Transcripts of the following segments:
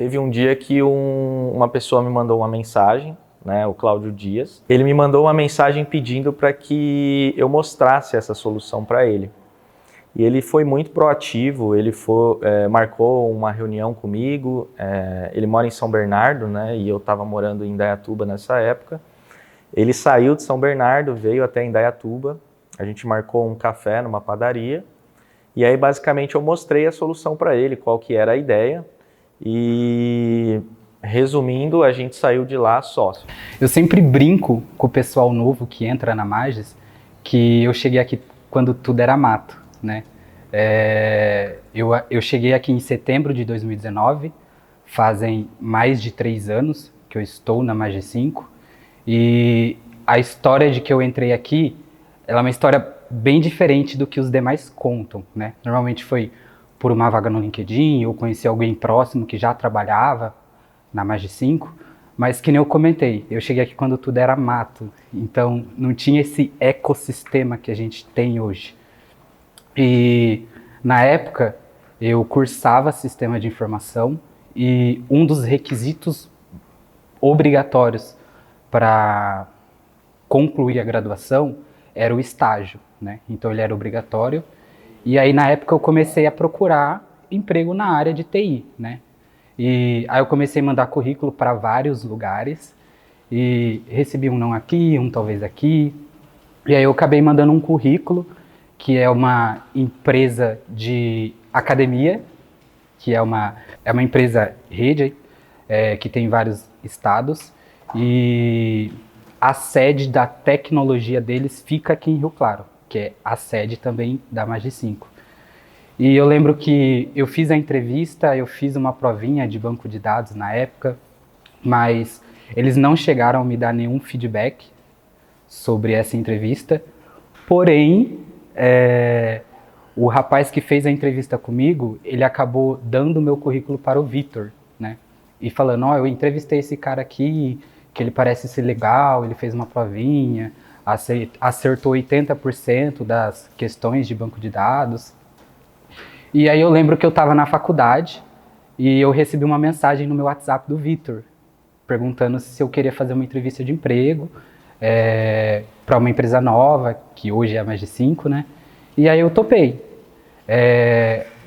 Teve um dia que uma pessoa me mandou uma mensagem, né, o Cláudio Dias. Ele me mandou uma mensagem pedindo para que eu mostrasse essa solução para ele. E ele foi muito proativo, ele marcou uma reunião comigo. Ele mora em São Bernardo, né, e eu estava morando em Indaiatuba nessa época. Ele saiu de São Bernardo, veio até Indaiatuba, a gente marcou um café numa padaria, e aí basicamente eu mostrei a solução para ele, qual que era a ideia, e resumindo, a gente saiu de lá sócio. Eu sempre brinco com o pessoal novo que entra na Magis, que eu cheguei aqui quando tudo era mato, né? Eu cheguei aqui em setembro de 2019, fazem mais de 3 anos que eu estou na Magis 5, e a história de que eu entrei aqui, ela é uma história bem diferente do que os demais contam, né? Normalmente foi por uma vaga no LinkedIn, ou conheci alguém próximo que já trabalhava na Magis 5, mas que nem eu comentei, eu cheguei aqui quando tudo era mato, então não tinha esse ecossistema que a gente tem hoje. E na época eu cursava sistema de informação e um dos requisitos obrigatórios para concluir a graduação era o estágio, né? Então ele era obrigatório. E aí na época eu comecei a procurar emprego na área de TI, né? E aí eu comecei a mandar currículo para vários lugares e recebi um não aqui, um talvez aqui. E aí eu acabei mandando um currículo que é uma empresa de academia, que é uma empresa rede que tem em vários estados, e a sede da tecnologia deles fica aqui em Rio Claro, que é a sede também da Magis 5. E eu lembro que eu fiz a entrevista, eu fiz uma provinha de banco de dados na época, mas eles não chegaram a me dar nenhum feedback sobre essa entrevista. Porém, o rapaz que fez a entrevista comigo, ele acabou dando o meu currículo para o Vitor, né? E falando, eu entrevistei esse cara aqui, que ele parece ser legal, ele fez uma provinha, acertou 80% das questões de banco de dados. E aí eu lembro que eu estava na faculdade e eu recebi uma mensagem no meu WhatsApp do Vitor, perguntando se eu queria fazer uma entrevista de emprego para uma empresa nova, que hoje é a Magis 5, né? E aí eu topei.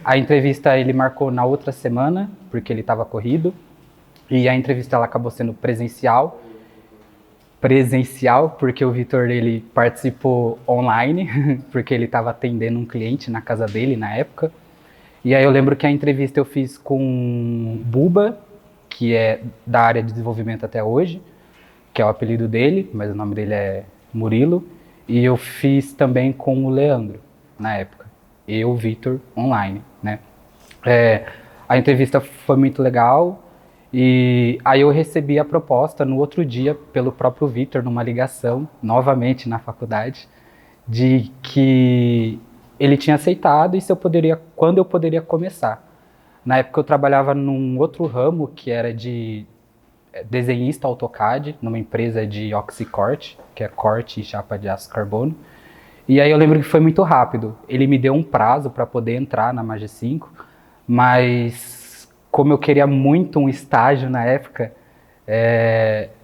A entrevista ele marcou na outra semana, porque ele estava corrido, e a entrevista ela acabou sendo presencial, porque o Vitor ele participou online, porque ele estava atendendo um cliente na casa dele na época. E aí eu lembro que a entrevista eu fiz com Buba, que é da área de desenvolvimento até hoje, que é o apelido dele, mas o nome dele é Murilo. E eu fiz também com o Leandro, na época. Eu, Vitor, online, né? A entrevista foi muito legal. E aí eu recebi a proposta no outro dia pelo próprio Vitor, numa ligação, novamente na faculdade, de que ele tinha aceitado e quando eu poderia começar. Na época eu trabalhava num outro ramo que era de desenhista AutoCAD, numa empresa de oxicorte, que é corte e chapa de aço carbono. E aí eu lembro que foi muito rápido. Ele me deu um prazo para poder entrar na Magis 5, mas como eu queria muito um estágio na época,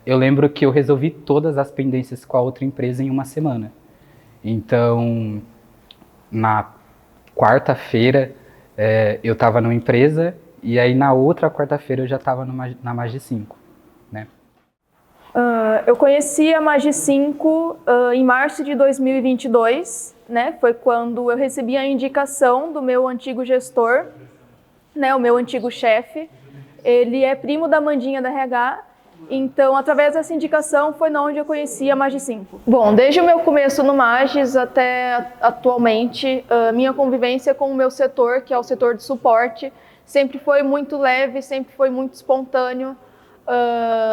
eu lembro que eu resolvi todas as pendências com a outra empresa em uma semana. Então, na quarta-feira, eu estava numa empresa, e aí na outra quarta-feira eu já estava na Magis 5, né? Eu conheci a Magis 5 em março de 2022, né? Foi quando eu recebi a indicação do meu antigo gestor, né? O meu antigo chefe. Ele é primo da Mandinha da RH, então através dessa indicação foi onde eu conheci a Magis 5. Bom, desde o meu começo no Magis até atualmente, minha convivência com o meu setor, que é o setor de suporte, sempre foi muito leve, sempre foi muito espontâneo.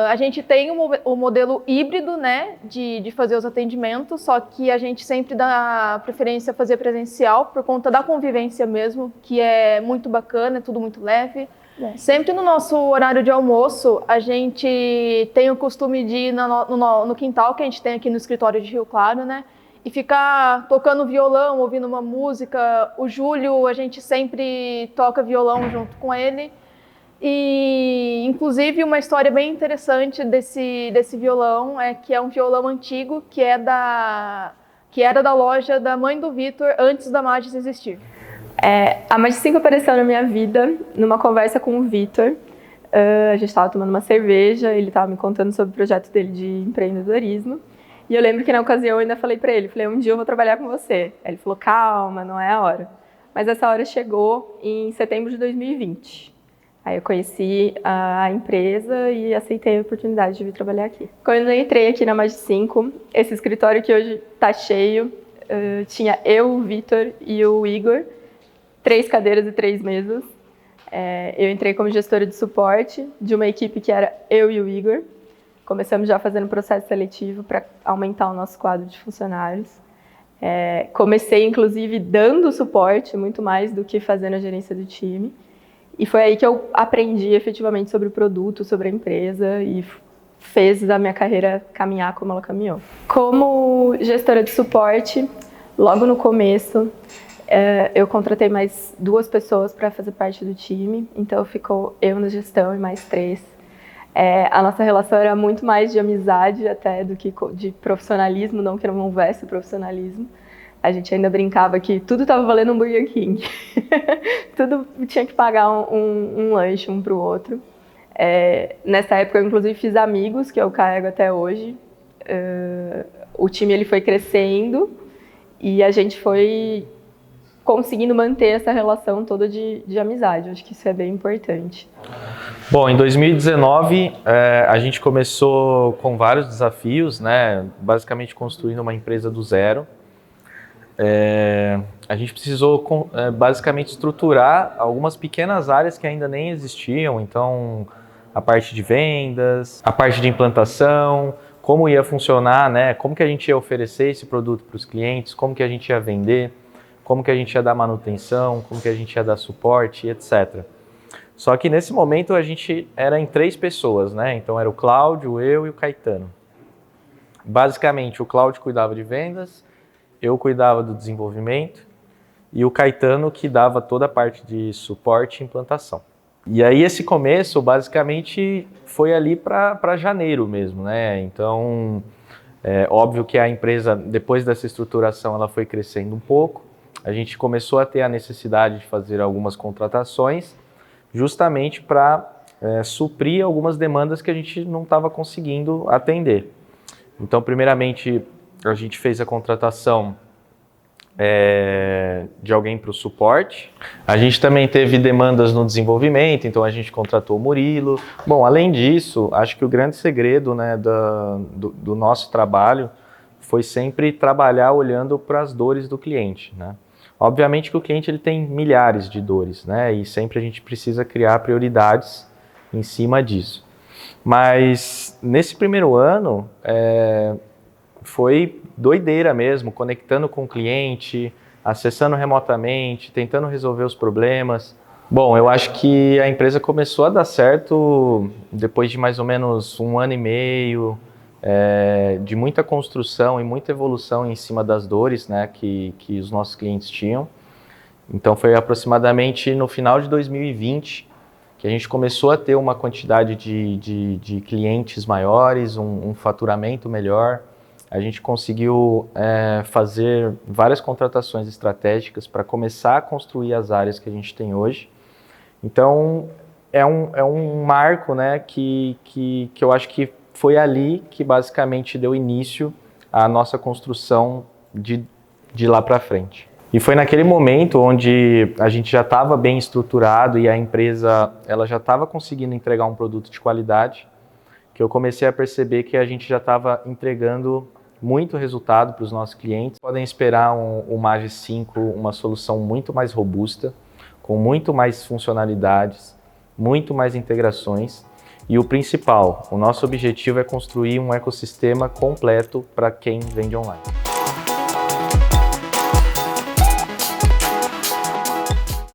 A gente tem o modelo híbrido, né, de fazer os atendimentos, só que a gente sempre dá preferência a fazer presencial por conta da convivência mesmo, que é muito bacana, é tudo muito leve. Sempre no nosso horário de almoço, a gente tem o costume de ir no quintal que a gente tem aqui no escritório de Rio Claro, né, e ficar tocando violão, ouvindo uma música. O Júlio, a gente sempre toca violão junto com ele. E Inclusive, uma história bem interessante desse violão é que é um violão antigo que era da loja da mãe do Vitor antes da Magis existir. A Magis 5 apareceu na minha vida numa conversa com o Vitor. A gente estava tomando uma cerveja, ele estava me contando sobre o projeto dele de empreendedorismo. E eu lembro que na ocasião eu ainda falei para ele, um dia eu vou trabalhar com você. Aí ele falou, calma, não é a hora. Mas essa hora chegou em setembro de 2020. Aí eu conheci a empresa e aceitei a oportunidade de vir trabalhar aqui. Quando eu entrei aqui na Magis 5, esse escritório que hoje está cheio, tinha eu, o Vitor e o Igor, 3 cadeiras e 3 mesas. Eu entrei como gestora de suporte de uma equipe que era eu e o Igor. Começamos já fazendo processo seletivo para aumentar o nosso quadro de funcionários. Comecei, inclusive, dando suporte, muito mais do que fazendo a gerência do time. E foi aí que eu aprendi efetivamente sobre o produto, sobre a empresa e fez da minha carreira caminhar como ela caminhou. Como gestora de suporte, logo no começo, eu contratei mais 2 pessoas para fazer parte do time, então ficou eu na gestão e mais 3. A nossa relação era muito mais de amizade até do que de profissionalismo, não que não houvesse profissionalismo. A gente ainda brincava que tudo estava valendo um Burger King. Tudo tinha que pagar um lanche um para o outro. Nessa época eu inclusive fiz amigos, que eu carrego até hoje. O time ele foi crescendo e a gente foi conseguindo manter essa relação toda de amizade. Eu acho que isso é bem importante. Bom, em 2019 a gente começou com vários desafios, né? Basicamente construindo uma empresa do zero. A gente precisou basicamente estruturar algumas pequenas áreas que ainda nem existiam, então a parte de vendas, a parte de implantação, como ia funcionar, né? Como que a gente ia oferecer esse produto para os clientes, como que a gente ia vender, como que a gente ia dar manutenção, como que a gente ia dar suporte, etc. Só que nesse momento a gente era em 3 pessoas, né? Então era o Cláudio, eu e o Caetano. Basicamente o Cláudio cuidava de vendas, eu cuidava do desenvolvimento e o Caetano que dava toda a parte de suporte e implantação. E aí esse começo basicamente foi ali para janeiro mesmo, né? Então, óbvio que a empresa, depois dessa estruturação, ela foi crescendo um pouco. A gente começou a ter a necessidade de fazer algumas contratações justamente para suprir algumas demandas que a gente não estava conseguindo atender. Então, primeiramente, a gente fez a contratação de alguém para o suporte. A gente também teve demandas no desenvolvimento, então a gente contratou o Murilo. Bom, além disso, acho que o grande segredo, né, do nosso trabalho foi sempre trabalhar olhando para as dores do cliente, né? Obviamente que o cliente ele tem milhares de dores, né? E sempre a gente precisa criar prioridades em cima disso. Mas nesse primeiro ano foi doideira mesmo, conectando com o cliente, acessando remotamente, tentando resolver os problemas. Bom, eu acho que a empresa começou a dar certo depois de mais ou menos 1 ano e meio, de muita construção e muita evolução em cima das dores, né, que os nossos clientes tinham. Então foi aproximadamente no final de 2020 que a gente começou a ter uma quantidade de clientes maiores, um faturamento melhor. A gente conseguiu fazer várias contratações estratégicas para começar a construir as áreas que a gente tem hoje. Então é um marco, né, que eu acho que foi ali que basicamente deu início à nossa construção de lá para frente. E foi naquele momento onde a gente já estava bem estruturado e a empresa ela já estava conseguindo entregar um produto de qualidade, que eu comecei a perceber que a gente já estava entregando muito resultado para os nossos clientes. Podem esperar o Magis 5 uma solução muito mais robusta, com muito mais funcionalidades, muito mais integrações. E o principal, o nosso objetivo é construir um ecossistema completo para quem vende online.